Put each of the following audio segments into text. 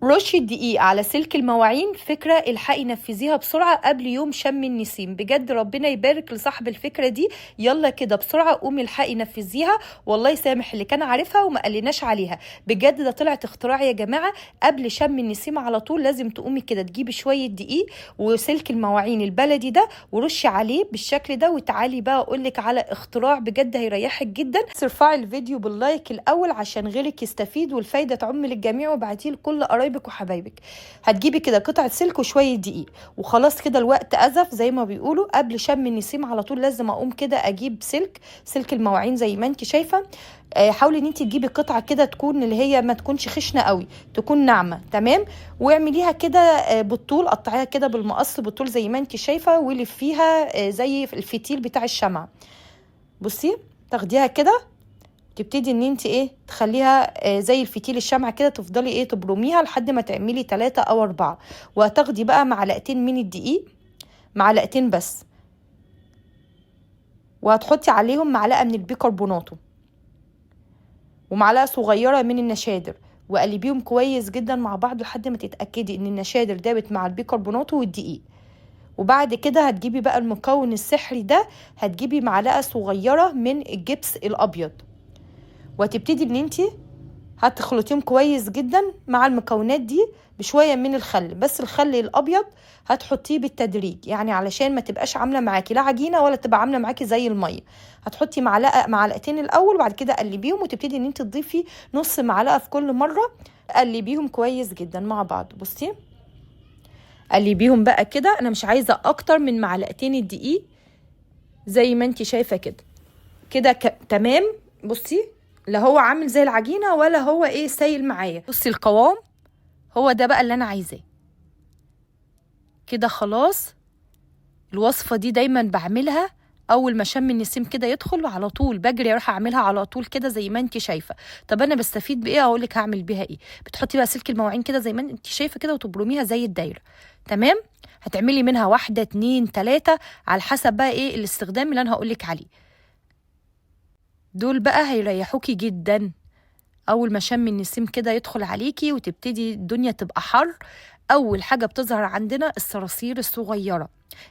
رشي الدقيق على سلك المواعين فكرة الحقي نفذيها بسرعة قبل يوم شم النسيم. بجد ربنا يبارك لصاحب الفكرة دي. يلا كده بسرعة قومي الحقي نفذيها، والله يسامح اللي كان عارفها وما قالناش عليها. بجد ده طلعت اختراع يا جماعة. قبل شم النسيم على طول لازم تقومي كده تجيبي شوية دقيق وسلك المواعين البلدي ده ورشي عليه بالشكل ده، وتعالي بقى اقولك على اختراع بجد هيريحك جدا. ارفعي الفيديو باللايك الاول عشان غيرك يستفيد والفايدة تعم للجميع، وبعتيه لكل قرايبك وحبايبك. هتجيبي كده قطعه سلك وشويه دقيق وخلاص. كده الوقت ازف زي ما بيقولوا. قبل شم النسيم على طول لازم اقوم كده اجيب سلك المواعين زي ما انت شايفه. حاولي ان انت تجيبي قطعه كده تكون اللي هي ما تكونش خشنه قوي، تكون ناعمه تمام. واعمليها كده بالطول، قطعيها كده بالمقص بالطول زي ما انت شايفه، ولفيها زي الفتيل بتاع الشمعه. بصي تاخديها كده تبتدي ان انت تخليها زي الفتيل الشمعة كده، تفضلي تبرميها لحد ما تعملي 3 أو 4. وهتاخدي بقى معلقتين من الدقيق، معلقتين بس، وهتحطي عليهم معلقة من البيكربوناتو ومعلقة صغيرة من النشادر، وقلبيهم كويس جدا مع بعض لحد ما تتأكدي ان النشادر دابت مع البيكربوناتو والدقيق. وبعد كده هتجيبي بقى المكون السحري ده، هتجيبي معلقة صغيرة من الجبس الأبيض، وهتبتدي ان انت هتخلطيهم كويس جدا مع المكونات دي بشويه من الخل، بس الخل الابيض هتحطيه بالتدريج، يعني علشان ما تبقاش عامله معاكي لا عجينه ولا تبقى عامله معاكي زي الميه. هتحطي معلقتين الاول، وبعد كده قلبيهم، وتبتدي ان انت تضيفي نص معلقه في كل مره. قلبيهم كويس جدا مع بعض. بصي قلبيهم بقى كده. انا مش عايزه اكتر من معلقتين الدقيق زي ما انت شايفه كده كده تمام. بصي لا هو عامل زي العجينه ولا هو سايل معايا. بصي القوام هو ده بقى اللي انا عايزاه كده. خلاص الوصفه دي دايما بعملها اول ما شم النسيم كده يدخل، وعلى طول بجري اروح اعملها على طول كده زي ما انت شايفه. طب انا بستفيد بايه؟ اقول لك هعمل بيها ايه. بتحطي بقى سلك المواعين كده زي ما انت شايفه كده، وتبرميها زي الدايره تمام. هتعملي منها 1 2 3 على حسب بقى الاستخدام اللي انا هقول لك عليه. دول بقى هيريحوكي جدا اول ما شم النسيم كده يدخل عليكي وتبتدي الدنيا تبقى حر. اول حاجه بتظهر عندنا الصراصير الصغيره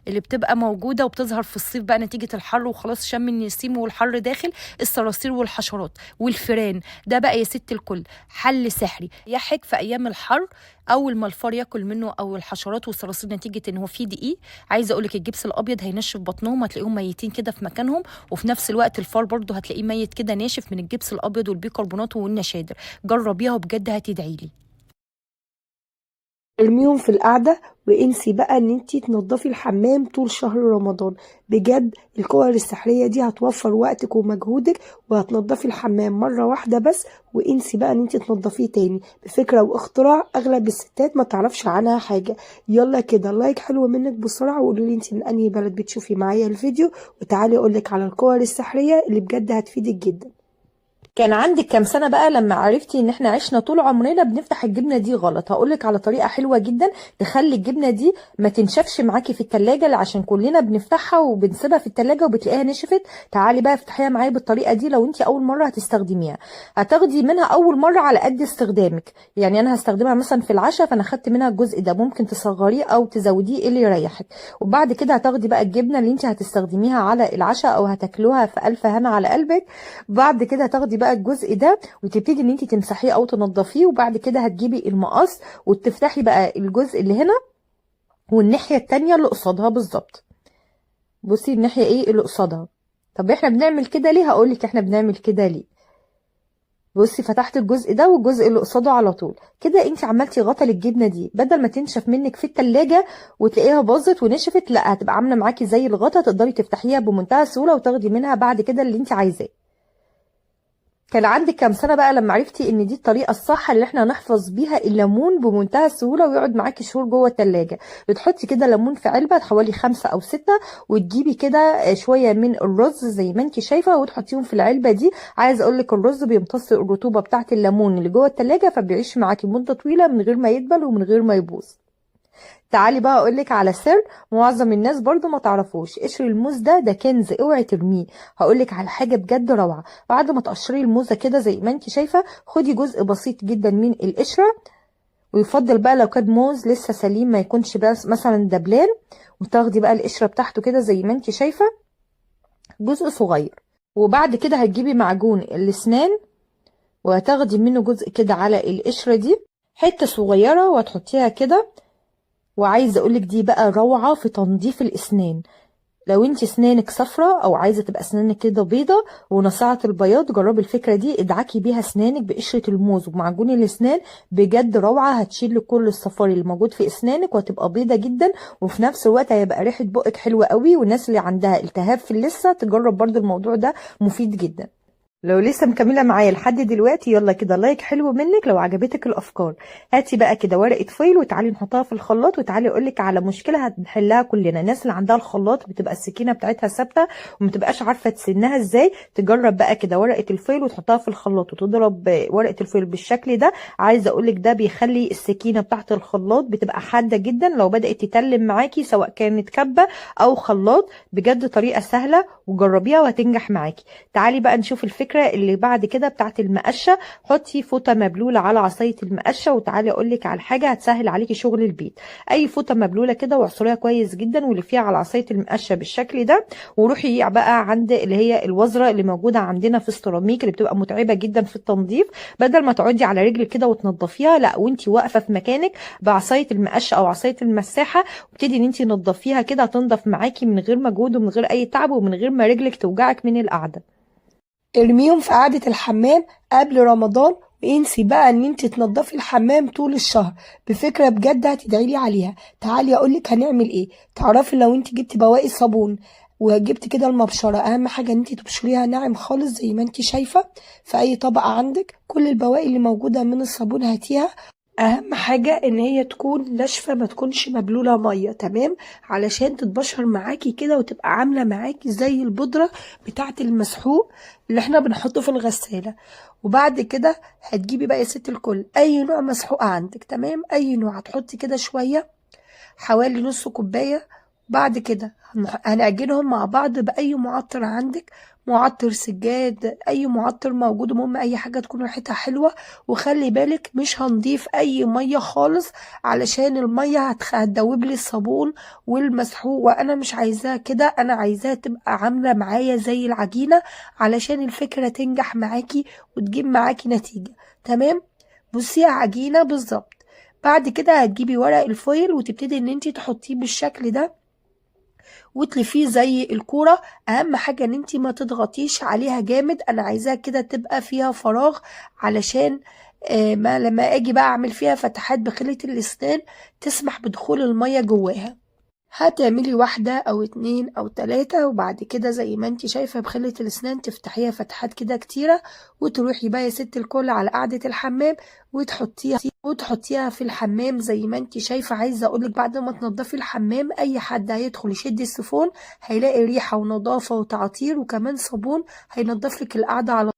اللي بتبقى موجوده وبتظهر في الصيف بقى نتيجه الحر، وخلاص شم النسيم والحر داخل. الصراصير والحشرات والفيران ده بقى يا ست الكل حل سحري يحك في ايام الحر. اول ما الفار ياكل منه او الحشرات والصراصير نتيجه ان هو فيه دقيق، عايزه اقول لك الجبس الابيض هينشف بطنهم، هتلاقيهم ميتين كده في مكانهم، وفي نفس الوقت الفار برضه هتلاقيه ميت كده ناشف من الجبس الابيض والبيكربونات والنشادر. جربيها وبجد هتدعي لي. ارميهم في القعدة، وانسي بقى ان انتي تنضفي الحمام طول شهر رمضان. بجد الكور السحرية دي هتوفر وقتك ومجهودك، وهتنضفي الحمام مرة واحدة بس، وانسي بقى ان انتي تنضفيه تاني. بفكرة واختراع اغلب الستات ما تعرفش عنها حاجة. يلا كده لايك حلو منك بسرعة، وقولوا لي انتي من انهي بلد بتشوفي معايا الفيديو، وتعالي اقولك على الكور السحرية اللي بجد هتفيدك جدا. كان عندك كام سنة بقى لما عرفتي ان احنا عشنا طول عمرنا بنفتح الجبنة دي غلط؟ هقولك على طريقة حلوة جدا تخلي الجبنة دي ما تنشفش معاكي في التلاجة، عشان كلنا بنفتحها وبنسيبها في التلاجة وبتلاقيها نشفت. تعالي بقى افتحيها معايا بالطريقة دي لو انت اول مرة هتستخدميها. هتاخدي منها اول مرة على قد استخدامك، يعني انا هستخدمها مثلا في العشاء فانا خدت منها الجزء ده، ممكن تصغريه او تزوديه اللي يريحك. وبعد كده هتاخدي بقى الجبنة اللي انت هتستخدميها على العشاء او هتاكلوها في الف هنا على قلبك. بعد كده هتاخدي بقى الجزء ده وتبتدي ان انت تمسحيه او تنضفيه، وبعد كده هتجيبي المقص وتفتحي بقى الجزء اللي هنا والناحيه التانية اللي قصادها بالظبط. بصي الناحيه اللي قصادها. طب احنا بنعمل كده ليه؟ هقولك احنا بنعمل كده ليه. بصي فتحت الجزء ده والجزء اللي قصاده على طول كده، انت عملتي غطا للجبنه دي، بدل ما تنشف منك في التلاجة وتلاقيها باظت ونشفت، لا هتبقى عامله معاكي زي الغطا، تقدري تفتحيها بمنتهى السهوله وتاخدي منها بعد كده اللي انت عايزاه. كان عندك كام سنة بقى لما عرفتي ان دي الطريقة الصح اللي احنا نحفظ بيها الليمون بمنتهى السهولة ويقعد معاكي شهور جوه التلاجة؟ بتحطي كده ليمون في علبة حوالي 5 أو 6، وتجيبي كده شوية من الرز زي ما انت شايفة وتحطيهم في العلبة دي. عايز اقولك الرز بيمتص الرطوبة بتاعة الليمون اللي جوه التلاجة، فبيعيش معاكي مدة طويلة من غير ما يدبل ومن غير ما يبوظ. تعالي بقى اقولك على سر معظم الناس برضو ما تعرفوش. قشر الموز ده كنز، اوعي ترميه. هقولك على حاجه بجد روعه. بعد ما تقشري الموزه كده زي ما انت شايفه، خدي جزء بسيط جدا من القشره ويفضل بقى لو كان موز لسه سليم ما يكونش بس مثلا دبلان، وتاخدي بقى القشره بتاعته كده زي ما انت شايفه جزء صغير. وبعد كده هتجيبي معجون الاسنان وهتاخدي منه جزء كده على القشره دي حته صغيره وهتحطيها كده. وعايزه اقولك دي بقى روعه في تنظيف الاسنان. لو انت اسنانك صفرة او عايزه تبقى اسنانك كده بيضه ونصاعه البياض، جربي الفكره دي، ادعكي بيها اسنانك بقشره الموز ومعجون الاسنان، بجد روعه، هتشيل كل الصفار اللي موجود في اسنانك وهتبقى بيضه جدا، وفي نفس الوقت هيبقى ريحه بقك حلوه قوي. والناس اللي عندها التهاب في اللثه تجرب برضو الموضوع ده، مفيد جدا. لو لسه مكمله معايا لحد دلوقتي يلا كده لايك حلو منك لو عجبتك الافكار. هاتي بقى كده ورقه فويل وتعالي نحطها في الخلاط، وتعالي اقولك على مشكله هنحلها كلنا. الناس اللي عندها الخلاط بتبقى السكينه بتاعتها ثابته وما تبقاش عارفه تسنها ازاي، تجرب بقى كده ورقه الفويل وتحطها في الخلاط وتضرب ورقه الفويل بالشكل ده. عايزه اقولك ده بيخلي السكينه بتاعت الخلاط بتبقى حاده جدا لو بدات تتلم معاكي، سواء كانت كبه او خلاط. بجد طريقه سهله وجربيها وهتنجح معاكي. تعالي بقى نشوف الفكره اللي بعد كده بتاعت المقشه. حطي فوطه مبلوله على عصايه المقشه، وتعالي اقولك على حاجه هتسهل عليكي شغل البيت. اي فوطه مبلوله كده واعصريها كويس جدا ولفيها على عصايه المقشه بالشكل ده، وروحي بقى عند اللي هي الوزره اللي موجوده عندنا في السيراميك اللي بتبقى متعبه جدا في التنظيف. بدل ما تقعدي على رجلك كده وتنضفيها، لا وانتي واقفه في مكانك بعصايه المقشه او عصايه المساحه وابتدي ان انتي تنضفيها كده، هتنضف معاكي من غير مجهود ومن غير اي تعب ومن غير ما رجلك توجعك من القعده. ارميهم في قعدة الحمام قبل رمضان، وانسي بقى ان انت تنضفي الحمام طول الشهر. بفكرة بجد هتدعيلي عليها. تعالي اقولك هنعمل ايه. تعرفي لو انت جبتي بواقي صابون وجبت كده المبشرة، اهم حاجة ان انت تبشريها ناعم خالص زي ما انت شايفة في اي طبقة عندك. كل البواقي اللي موجودة من الصابون هاتيها، اهم حاجة ان هي تكون ناشفة ما تكونش مبلولة مية، تمام، علشان تتبشر معاكي كده وتبقى عاملة معاكي زي البودرة بتاعة المسحوق اللي احنا بنحطه في الغسالة. وبعد كده هتجيبي بقى يا ست الكل اي نوع مسحوق عندك، تمام، اي نوع، هتحطي كده شوية حوالي نص كوباية. بعد كده هنعجنهم مع بعض بأي معطر عندك، معطر سجاد، أي معطر موجود، المهم أي حاجة تكون ريحتها حلوة. وخلي بالك مش هنضيف أي مية خالص، علشان المية هتدوب لي الصابون والمسحوق، وأنا مش عايزاها كده، أنا عايزاها تبقى عاملة معايا زي العجينة علشان الفكرة تنجح معاكي وتجيب معاكي نتيجة، تمام. بصي عجينة بالظبط. بعد كده هتجيبي ورق الفويل وتبتدي ان انتي تحطيه بالشكل ده وتلفيه زي الكورة. اهم حاجة ان انتي ما تضغطيش عليها جامد، انا عايزاها كده تبقى فيها فراغ علشان ما لما اجي بقى اعمل فيها فتحات بخلة الاسنان تسمح بدخول المية جواها. هتعملي واحدة او اتنين او تلاتة، وبعد كده زي ما انتي شايفة بخلة الاسنان تفتحيها فتحات كده كتيرة، وتروحي بقى يا ست الكل على قاعدة الحمام وتحطيها في الحمام زي ما انتي شايفة. عايزة اقولك بعد ما تنضفي الحمام اي حد هيدخل يشد السيفون هيلاقي ريحة ونظافة وتعطير، وكمان صابون هينضفلك القعدة على